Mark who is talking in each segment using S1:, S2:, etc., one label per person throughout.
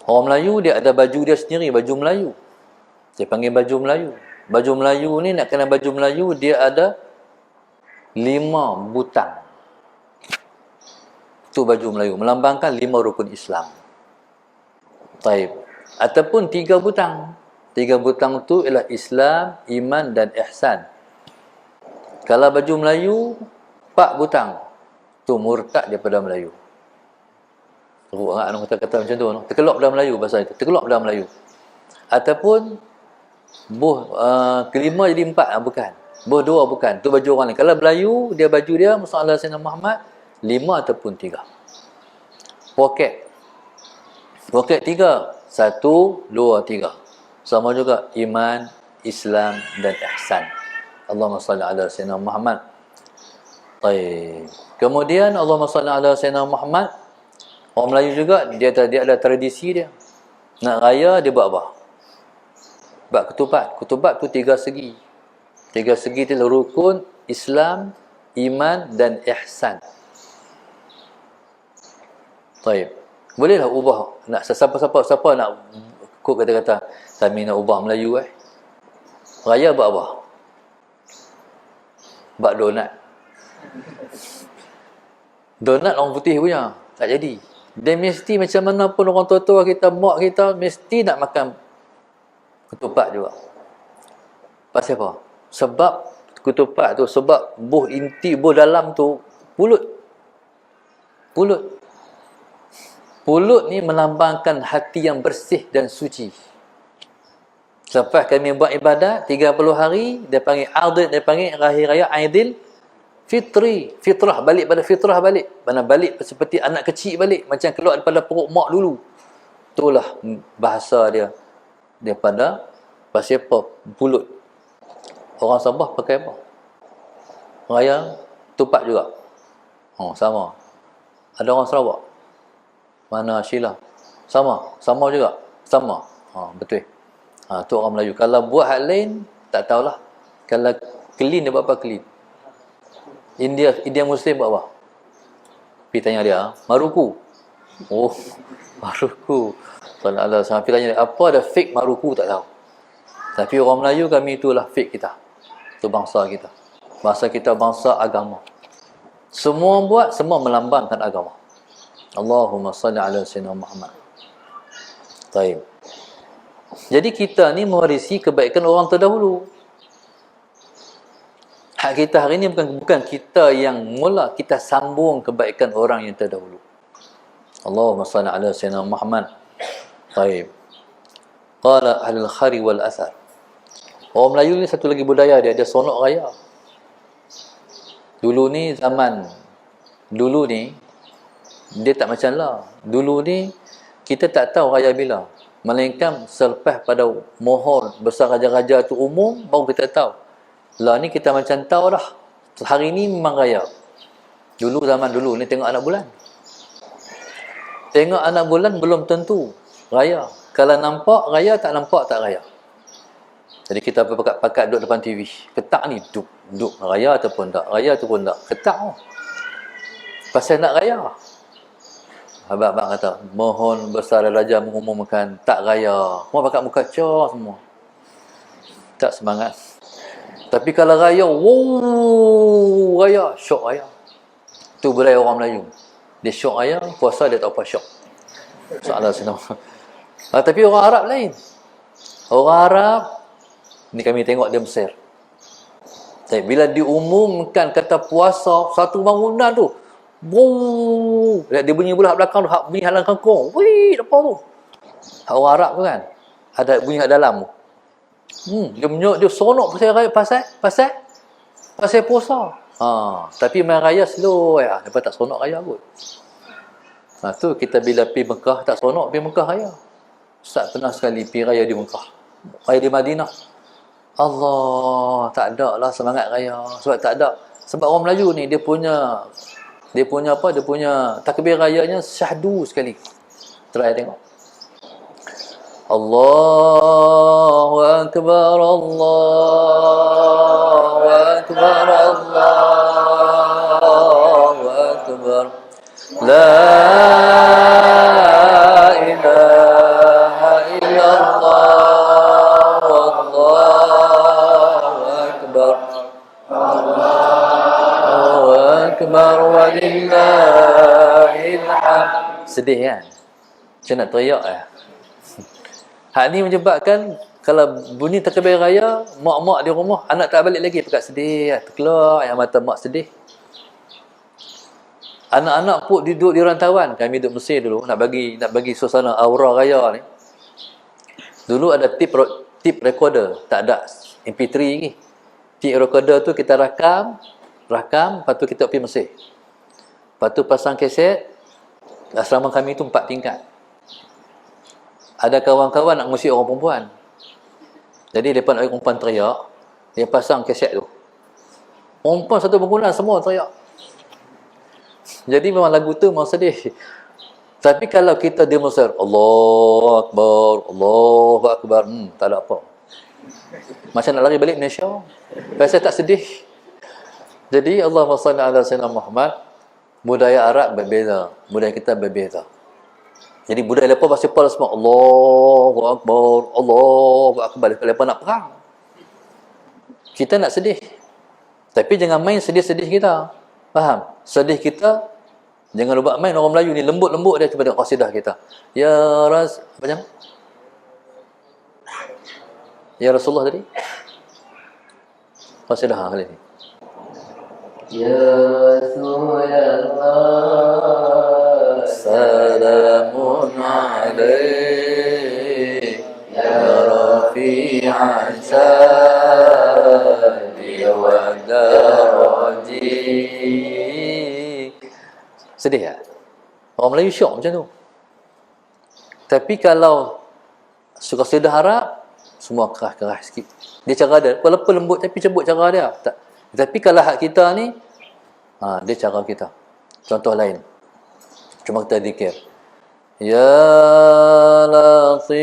S1: Orang Melayu dia ada baju dia sendiri, baju Melayu. Dia panggil baju Melayu. Baju Melayu ni, nak kena baju Melayu, dia ada 5 butang. Itu baju Melayu, melambangkan 5 rukun Islam. Taib. Ataupun 3 butang. 3 butang tu ialah Islam, iman dan ihsan. Kalau baju Melayu 4 butang, tu murtad daripada Melayu. Teruk kan orang kata macam tu, terkelak dalam Melayu bahasa itu, terkelak dalam Melayu. Ataupun kelima jadi 4, bukan. 2 bukan, tu baju orang lain. Kalau Melayu, dia baju dia Muhammad Sayyidina Muhammad 5 ataupun 3. Poket 3, 1, 2, 3. Sama juga iman, Islam dan ihsan. Allahumma salli ala Sayyidina Muhammad. Baik. Kemudian Allahumma salli ala Sayyidina Muhammad. Orang Melayu juga dia ada tradisi dia. Nak raya dia buat apa? Buat ketupat. Ketupat tu 3 segi. 3 segi tu rukun Islam, iman dan ihsan. Baik. Bolehlah ubah. Nak siapa nak kod kata-kata kami nak ubah Melayu raya buat apa? Buat donat. Donat orang putih punya. Tak jadi. Dia mesti macam mana pun orang tua-tua kita, mak kita mesti nak makan ketupat juga. Pasal apa? Sebab ketupat tu, sebab buh inti, buh dalam tu pulut. Pulut ni melambangkan hati yang bersih dan suci. Selepas kami buat ibadat 30 hari, dia panggil Aidil, dia panggil hari raya Aidil Fitri. Fitrah, balik pada fitrah balik. Mana balik seperti anak kecil balik, macam keluar daripada perut mak dulu. Itulah bahasa dia daripada pasal apa? Pulut. Orang Sabah pakai apa? Raya tupat juga. Sama. Ada orang Sarawak. Mana Sheila? Sama juga. Sama. Betul. Tu orang Melayu. Kalau buat hal lain, tak tahulah. Kalau clean, dia buat apa clean? India Muslim buat apa? Pergi tanya dia. Maruku. Maruku. Pergi tanya dia. Apa ada fake Maruku, tak tahu. Tapi orang Melayu kami, itulah fake kita. Itu bangsa kita. Bangsa kita bangsa agama. Semua buat, semua melambangkan agama. Allahumma salli ala Sayyidina Muhammad. Baik. Jadi kita ni mewarisi kebaikan orang terdahulu. Hak kita hari ni bukan kita yang mula, kita sambung kebaikan orang yang terdahulu. Allahumma salli ala Sayyidina Muhammad. Baik. Qala ahlul khari wal athar. Orang Melayu ni satu lagi budaya dia, dia sonok raya. Dulu ni dia tak macam lah. Dulu ni kita tak tahu raya bila. Melainkan selepas pada mohon besar raja-raja tu umum, baru kita tahu. Lah ni kita macam tahu dah. Hari ni memang raya. Zaman dulu ni tengok anak bulan. Tengok anak bulan belum tentu raya. Kalau nampak raya, tak nampak tak raya. Jadi kita pakat duduk depan TV. Ketak ni duduk raya ataupun tak. Raya ataupun tak. Ketak oh. Pasal nak raya. Abang-abang kata, mohon besar raja mengumumkan tak raya. Semua pakat muka cah semua. Tak semangat. Tapi kalau raya, wow, raya, syok raya. Itu budaya orang Melayu. Dia syok raya, puasa dia tak apa syok. Soalan senang. Tapi orang Arab lain. Orang Arab, ni kami tengok dia Mesir. Bila diumumkan kata puasa, satu bangunan tu, wow, dia bunyi pula belakang tu, bunyi halang kangkung. Wih, apa tu? Orang Arab tu kan, ada bunyi kat dalam tu. Dia menyok, dia sonok pasal puasa. Tapi main raya slow ya, lepas tak sonok raya kot. Tu kita bila pergi Mekah tak sonok pergi Mekah raya. Ustaz pernah sekali pergi raya di Mekah. Raya di Madinah. Allah, tak ada lah semangat raya. Sebab tak ada. Sebab orang Melayu ni dia punya takbir rayanya syahdu sekali. Try tengok. Allahu akbar, Allahu akbar, Allahu akbar. La ilaha sedih kan. Macam nak teriak lah. Hal ni menyebabkan kalau bunyi takbir raya, mak-mak di rumah, anak tak balik lagi, pekat sedih, terkeluar air mata mak sedih. Anak-anak pun duduk di rantauan. Kami duduk Mesir dulu, nak bagi suasana aura raya ni. Dulu ada tip recorder, tak ada MP3 lagi. Tip recorder tu kita rakam, lepas tu kita pergi Mesir. Lepas tu pasang kaset. Asrama kami tu 4 tingkat. Ada kawan-kawan nak ngusik orang perempuan. Jadi mereka nak perempuan teriak, dia pasang kaset tu. Perempuan satu bangunan semua teriak. Jadi memang lagu tu memang sedih. Tapi kalau kita demonstrasi Allahu Akbar, tak ada apa. Macam nak lari balik Malaysia. Pasal tak sedih. Jadi Allahumma salli ala sayyidina Muhammad. Budaya Arab berbeza, budaya kita berbeza. Jadi budaya mereka pasti pada semua Allahu Akbar. Mereka nak perang. Kita nak sedih. Tapi jangan main sedih-sedih kita. Faham? Sedih kita jangan lupa main. Orang Melayu ni lembut-lembut dia kepada qasidah kita. Ya Rasulullah tadi. Qasidah kali ni. Ya Rasulullah salamun alaik ya rafi'an sadi wa daraji. Sedih tak? Orang Melayu syok macam tu. Tapi kalau suka qasidah Arab, semua keras-keras sikit. Dia cara dia, walaupun lembut tapi cebut cara dia. Tapi kalau hak kita ni, dia cara kita. Contoh lain. Cuma kita zikir. Ya Latifu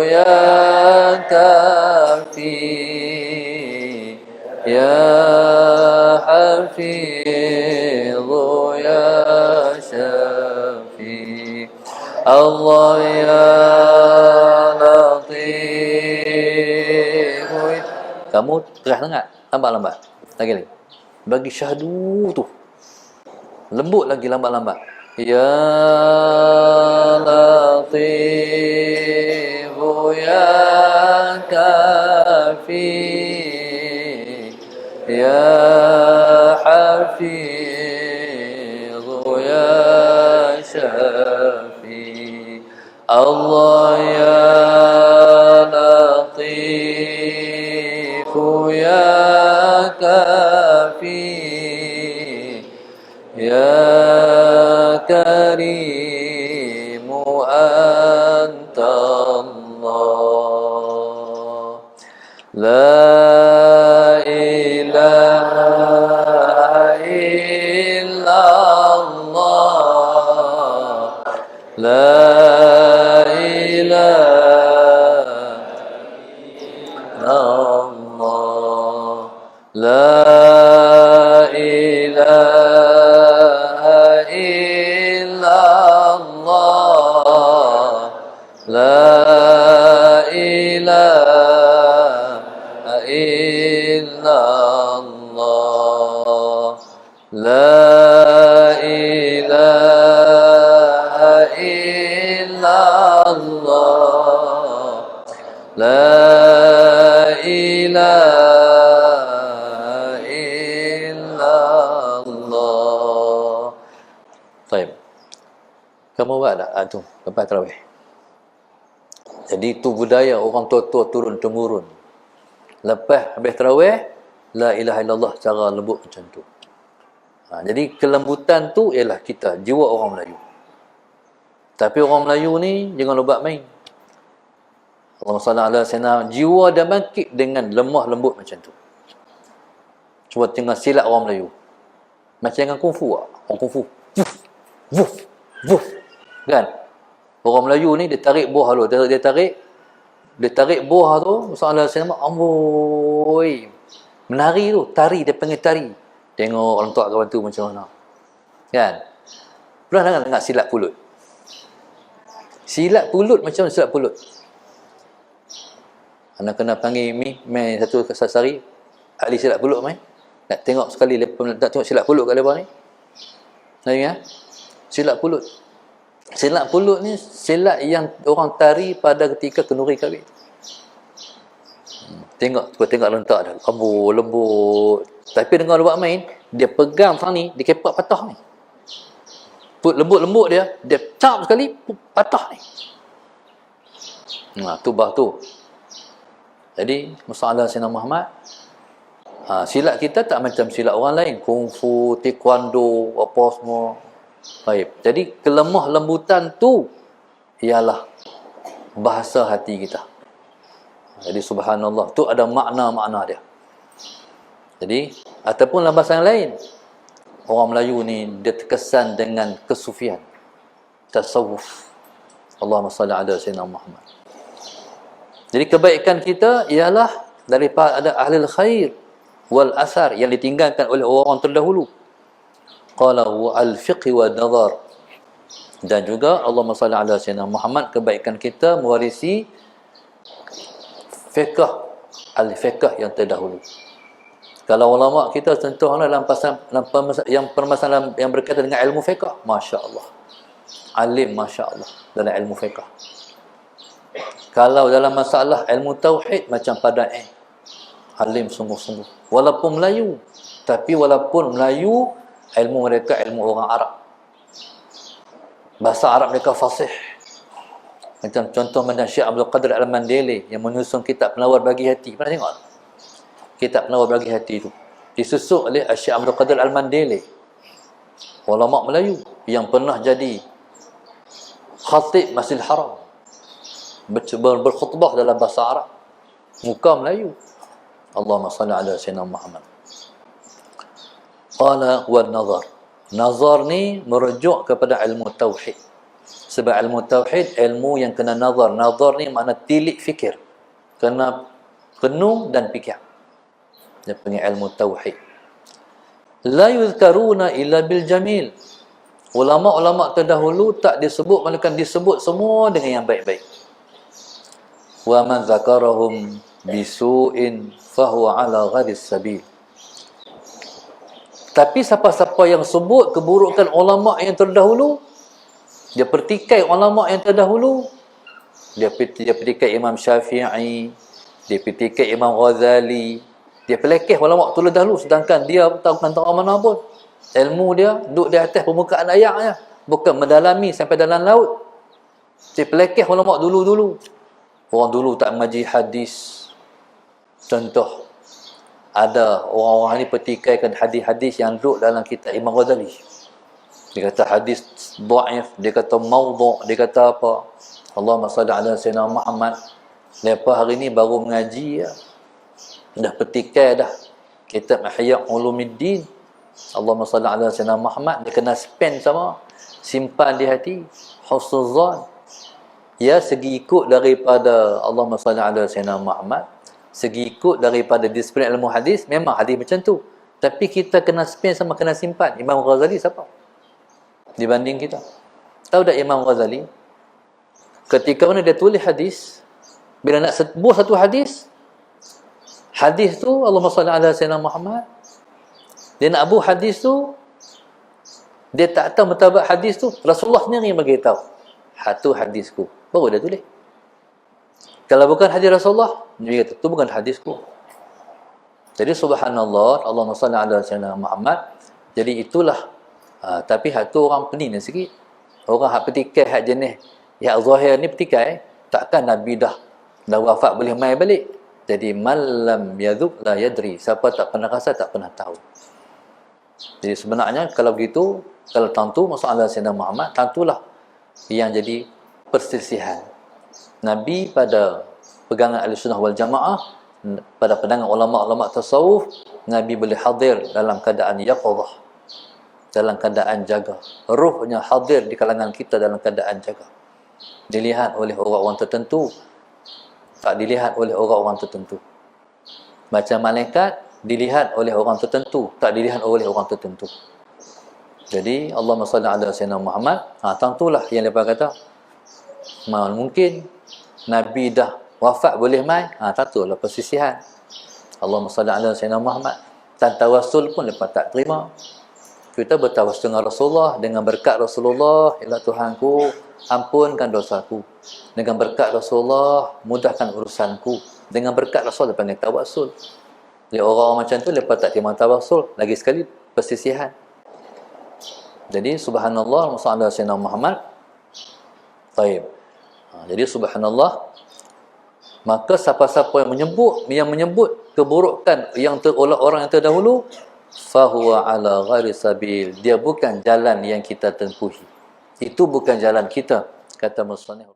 S1: Ya Kafi Ya Hafizu Ya Syafi Allah Ya Latifu. Kamu keras sangat, lambat-lambat. Lagi. Bagi syahdu tu. Lembut lagi, lambat-lambat. Ya Latifu Ya Kafi Ya Hafizu Ya Syafi Allah Ya Ya Kafi Ya Karimu Anta Allah La ilaha illallah La ilaha La ilaha illallah La ilaha illallah La ilaha illallah La ilaha kamu buat tak? Tu, lepas tarawih. Jadi itu budaya orang tua-tua turun-temurun. Lepas habis tarawih, la ilaha illallah cara lembut macam tu. Jadi kelembutan tu ialah kita, jiwa orang Melayu. Tapi orang Melayu ni jangan lupa main. Allahumma salli ala sayyidina, jiwa dah bangkit dengan lemah lembut macam tu. Cuba tengok silat orang Melayu. Macam dengan kungfu lah. Orang kungfu. Wuf, wuf. Kan? Orang Melayu ni dia tarik buah tu, dia tarik buah tu, masalah saya amboi. Menari tu, tari, dia panggil tari. Tengok orang tua kawan tu macam mana. Kan? Pernah dengar silat pulut? Silat pulut macam mana silat pulut? Anak kena panggil mai satu sari ahli silat pulut mai. Nak tengok sekali nak tengok silat pulut kat lepas ni. Saya ingat. Silat pulut. Silat pulut ni silat yang orang tari pada ketika kenduri kahwin. Tengok lentak dah. Lembut. Tapi dengan buat main, dia pegang sang ni, dia kepak patah ni. Lembut-lembut dia cap sekali, patah ni. Tu bah tu. Jadi, masalah Sayyidina Muhammad, silat kita tak macam silat orang lain. Kungfu, taekwondo, apa semua. Baik. Jadi, kelemah lembutan tu ialah bahasa hati kita. Jadi, subhanallah. Tu ada makna-makna dia. Jadi, ataupun dalam bahasa yang lain, orang Melayu ni, dia terkesan dengan kesufian. Tasawuf. Allahumma salli ala Sayyidina Muhammad. Jadi kebaikan kita ialah daripada ahli khair wal asar yang ditinggalkan oleh orang terdahulu. Qala wa al-fiqh wa nazar. Dan juga Allahumma salli ala Sayyidina Muhammad, kebaikan kita mewarisi fiqh, al-fiqh yang terdahulu. Kalau ulama kita contohnya dalam permasalahan yang berkaitan dengan ilmu fiqh, masya-Allah. Alim masya-Allah dalam ilmu fiqh. Kalau dalam masalah ilmu tauhid macam Pada'i, alim sungguh-sungguh. Walaupun Melayu, tapi walaupun Melayu, ilmu mereka ilmu orang Arab. Bahasa Arab mereka fasih. Macam contoh macam Syekh Abdul Qadir Al-Mandeli yang menyusun kitab Penawar Bagi Hati. Pernah tengok? Kitab Penawar Bagi Hati itu disusun oleh Syekh Abdul Qadir Al-Mandeli, ulama Melayu yang pernah jadi khatib Masjidil Haram, berkhutbah dalam bahasa Arab, muka Melayu. Allahumma salli ala Sayyidina Muhammad. Qala wa nazar. Nazar ni merujuk kepada ilmu tauhid. Sebab ilmu tauhid ilmu yang kena nazar. Nazar ni makna tilik fikir, kena penuh dan fikir. Dia panggil ilmu tauhid. La yuzkaruna illa bil jamil. Ulama-ulama terdahulu tak disebut, melainkan disebut semua dengan yang baik-baik. Wa man zakarahum bisu'in fahuwa ala gharis sabil. Tapi siapa-siapa yang sebut keburukan ulama yang terdahulu, dia pertikai ulama yang terdahulu, dia pertikai Imam Syafi'i, dia pertikai Imam Ghazali, dia pelekeh ulama terdahulu, sedangkan dia tahu tentang mana pun. Ilmu dia duduk di atas permukaan ayatnya, bukan mendalami sampai dalam laut. Dia pelekeh ulama dulu-dulu. Orang dulu tak mengaji hadis. Contoh, ada orang-orang ni pertikaikan hadis-hadis yang duduk dalam kitab Imam Ghazali. Dia kata hadis dhaif, dia kata maudhu', dia kata apa. Allahumma salli ala Sayyidina Muhammad. Lepas hari ni baru mengaji ya. Dah pertikai dah kitab Ihya Ulumuddin. Allahumma salli ala Sayyidina Muhammad. Dia kena spend sama, simpan di hati, husnuzan. Ya, segi ikut daripada Allahumma salli ala Sayyidina Muhammad, segi ikut daripada disiplin ilmu hadis, memang hadis macam tu. Tapi kita kena spend sama kena simpan. Imam Ghazali siapa dibanding kita? Tahu tak Imam Ghazali ketika mana dia tulis hadis, bila nak sebuah satu hadis tu Allahumma salli ala Sayyidina Muhammad, dia nak abu hadis tu, dia tak tahu mutabak hadis tu, Rasulullah sendiri yang bagi tahu, tu hadisku, baru dia tulis. Kalau bukan hadis Rasulullah, dia kata tu bukan hadisku. Jadi subhanallah, Allahumma salli ala Sayyidina Muhammad. Jadi itulah tapi hak tu orang pening sikit. Orang hak petikai hak jenis yang zahir ni petikai, takkan Nabi dah wafat boleh mai balik. Jadi malam yadhuk la yadri, siapa tak pernah rasa tak pernah tahu. Jadi sebenarnya kalau begitu, kalau tentu masalah Sayyidina Muhammad, tentulah yang jadi perselisihan. Nabi pada pegangan Ahlussunnah wal Jamaah, pada pandangan ulama-ulama tasawuf, Nabi boleh hadir dalam keadaan yaqadhah, dalam keadaan jaga. Ruhnya hadir di kalangan kita dalam keadaan jaga. Dilihat oleh orang-orang tertentu, tak dilihat oleh orang-orang tertentu. Macam malaikat dilihat oleh orang tertentu, tak dilihat oleh orang tertentu. Jadi Allahumma salli ala Sayyidina Muhammad. Tentulah yang lepas kata mungkin Nabi dah wafat boleh mai, tentulah persisihan. Allahumma salli ala Sayyidina Muhammad. Dan tawassul pun lepas tak terima. Kita bertawassul dengan Rasulullah, dengan berkat Rasulullah, ya Tuhanku, ampunkan dosaku. Dengan berkat Rasulullah, mudahkan urusanku. Dengan berkat Rasul, lepas ni tawassul. Jadi orang-orang macam tu, lepas tak terima tawassul, lagi sekali persisihan. Jadi subhanallah, Muhammad Sayyidina Muhammad. Taib. Jadi subhanallah, maka siapa-siapa yang menyebut keburukan yang oleh orang yang terdahulu, fahuwa ala ghairi sabil, dia bukan jalan yang kita tempuhi. Itu bukan jalan kita, kata musannif.